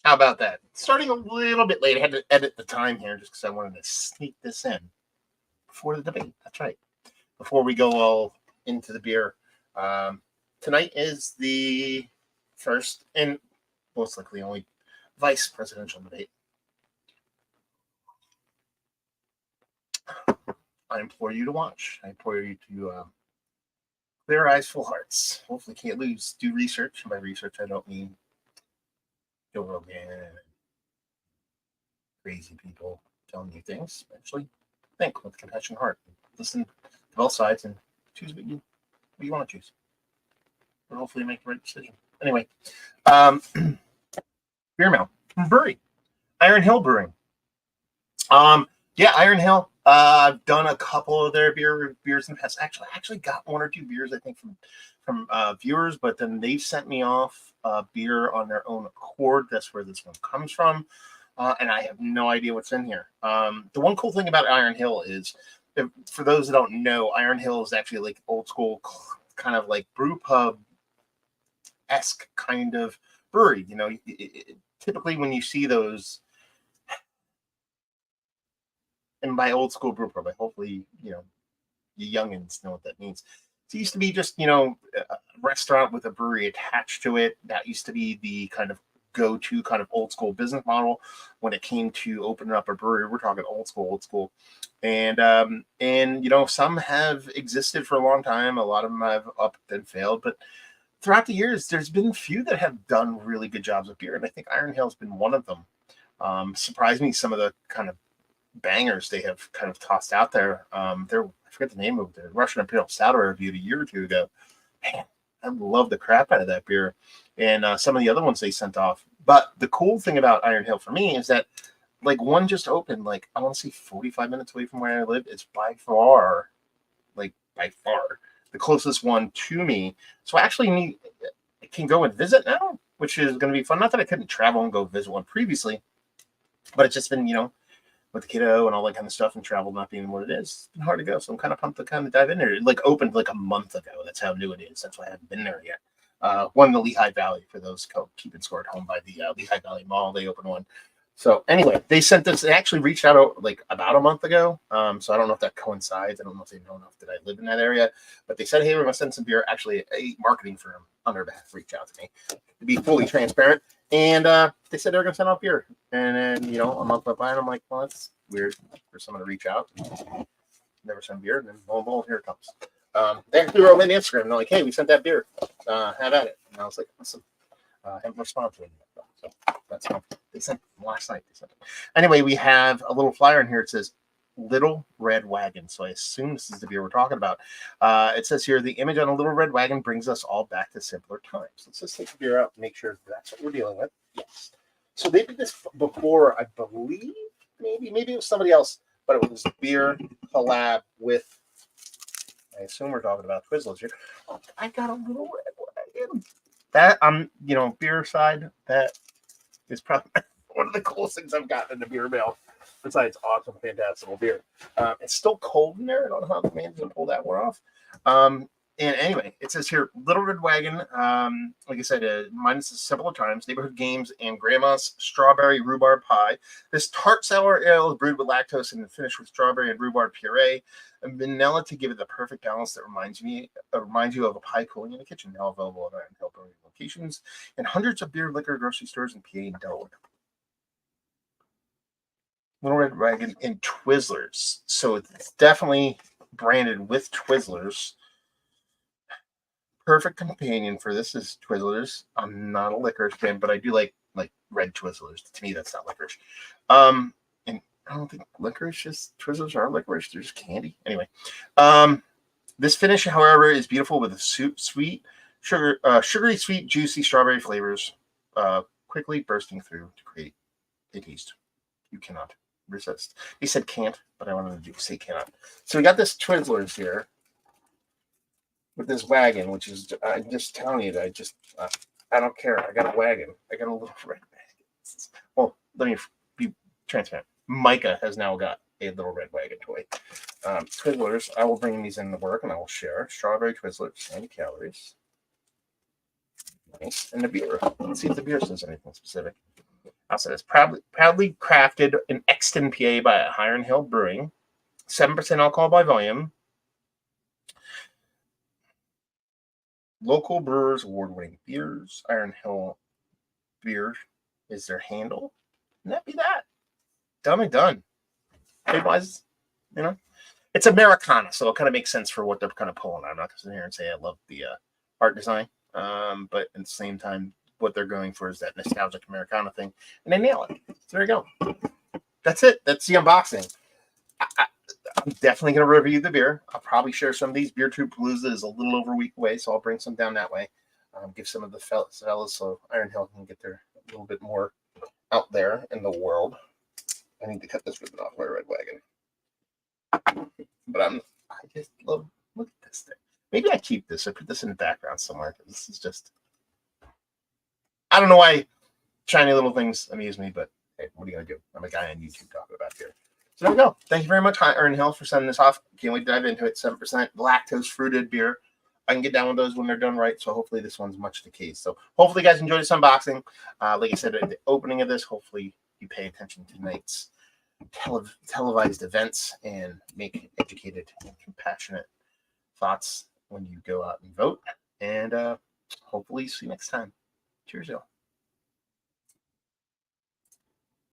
How about that? Starting a little bit late. I had to edit the time here just because I wanted to sneak this in before the debate. That's right. Before we go all into the beer. Tonight is the first and most likely only vice presidential debate. I implore you to watch. I implore you to clear eyes, full hearts. Hopefully, can't lose. Do research. And by research, I don't mean Joe Rogan and crazy people telling you things. Actually, think with compassion heart. Listen to both sides and choose what you want to choose. Or hopefully make the right decision. Anyway, beer mill brewery, Iron Hill Brewing. Yeah, Iron Hill. I've done a couple of their beers in the past. Actually got one or two beers, I think, from viewers, but then they've sent me off beer on their own accord. That's where this one comes from, and I have no idea what's in here. The one cool thing about Iron Hill is, for those that don't know, Iron Hill is actually like old school, kind of like brew pub-esque kind of brewery. You know, typically when you see those. And by old school brew pub, hopefully, you youngins know what that means. It used to be just, a restaurant with a brewery attached to it. That used to be the kind of go-to kind of old school business model when it came to opening up a brewery. We're talking old school. And some have existed for a long time. A lot of them have up and failed, but throughout the years, there's been few that have done really good jobs with beer. And I think Iron Hill's been one of them. Surprised me some of the kind of bangers they have kind of tossed out there. I forget the name of the Russian Imperial Stout I reviewed a year or two ago. Man, I love the crap out of that beer, and some of the other ones they sent off. But the cool thing about Iron Hill for me is that, like, one just opened, like, I want to say 45 minutes away from where I live. It's by far the closest one to me. So I actually can go and visit now, which is going to be fun. Not that I couldn't travel and go visit one previously, but it's just been, with the kiddo and all that kind of stuff, and travel not being what it is, it's been hard to go. So I'm kind of pumped to kind of dive in there. It opened like a month ago. That's how new it is. That's why I haven't been there yet. One in the Lehigh Valley, for those keeping score at home, by the Lehigh Valley Mall. They opened one. So anyway, they sent this. They actually reached out like about a month ago. So I don't know if that coincides. I don't know if they know enough that I live in that area. But they said, hey, we're going to send some beer. Actually, a marketing firm on their behalf reached out to me to be fully transparent. And they said they were going to send out beer. And then, a month went by, and I'm like, well, that's weird for someone to reach out. Never send beer. And then, lo and behold, here it comes. They actually wrote me on Instagram. And they're like, hey, we sent that beer. Have at it. And I was like, awesome. I haven't responded to it yet, so that's how they sent it last night. Anyway, we have a little flyer in here. It says Little Red Wagon. So I assume this is the beer we're talking about. It says here, the image on a little red wagon brings us all back to simpler times. Let's just take the beer out and make sure that's what we're dealing with. Yes. So they did this before, I believe. Maybe it was somebody else, but it was beer collab with, I assume we're talking about Twizzlers here. Oh, I got a little red wagon. That, beer side, that is probably one of the coolest things I've gotten in the beer mail. Besides awesome, fantastical beer. It's still cold in there. I don't know how the man's going to pull that one off. And anyway, it says here, Little Red Wagon, like I said, minus the simpler times, neighborhood games, and grandma's strawberry rhubarb pie. This tart sour ale is brewed with lactose and finished with strawberry and rhubarb puree and vanilla to give it the perfect balance that reminds you of a pie cooling in the kitchen. Now available at Iron Hill Brewing locations and hundreds of beer, liquor, grocery stores in PA and Delaware. Little Red Wagon and Twizzlers. So it's definitely branded with Twizzlers. Perfect companion for this is Twizzlers. I'm not a licorice fan, but I do like red Twizzlers. To me, that's not licorice. And I don't think licorice is Twizzlers are licorice. They're just candy. Anyway, this finish, however, is beautiful with a sugary, sweet, juicy strawberry flavors, quickly bursting through to create a taste you cannot resist. He said can't, but I wanted to say cannot. So we got this Twizzlers here with this wagon, which is, I'm just telling you that I don't care. I got a wagon. I got a little red wagon. Well, let me be transparent. Micah has now got a little red wagon toy. Twizzlers, I will bring these into work and I will share. Strawberry Twizzlers, 90 calories. Nice. And the beer. Let's see if the beer says anything specific. Also, it's proudly crafted in Exton, PA by Iron Hill Brewing. 7% alcohol by volume. Local brewers, award-winning beers. Iron Hill Beer is their handle. And that be that. Done and done. Wise, you know, it's Americana, so it kind of makes sense for what they're kind of pulling. I'm not going to sit here and say I love the art design, but at the same time, what they're going for is that nostalgic Americana thing, and they nail it. So there you go. That's it. That's the unboxing. I'm definitely going to review the beer. I'll probably share some of these. Beer Tube Palooza is a little over a week away, so I'll bring some down that way. Give some of the fellas so Iron Hill can get their a little bit more out there in the world. I need to cut this ribbon off my red wagon. But I just love, look at this thing. Maybe I keep this or put this in the background somewhere. This is just, I don't know why shiny little things amuse me, but hey, what are you going to do? I'm a guy on YouTube talking about beer. So there we go. Thank you very much, Iron Hill, for sending this off. Can't wait to dive into it. 7% lactose fruited beer. I can get down with those when they're done right. So hopefully this one's much the case. So hopefully you guys enjoyed this unboxing. Like I said at the opening of this, hopefully you pay attention to tonight's televised events and make educated and compassionate thoughts when you go out and vote. And hopefully see you next time. Cheers, y'all.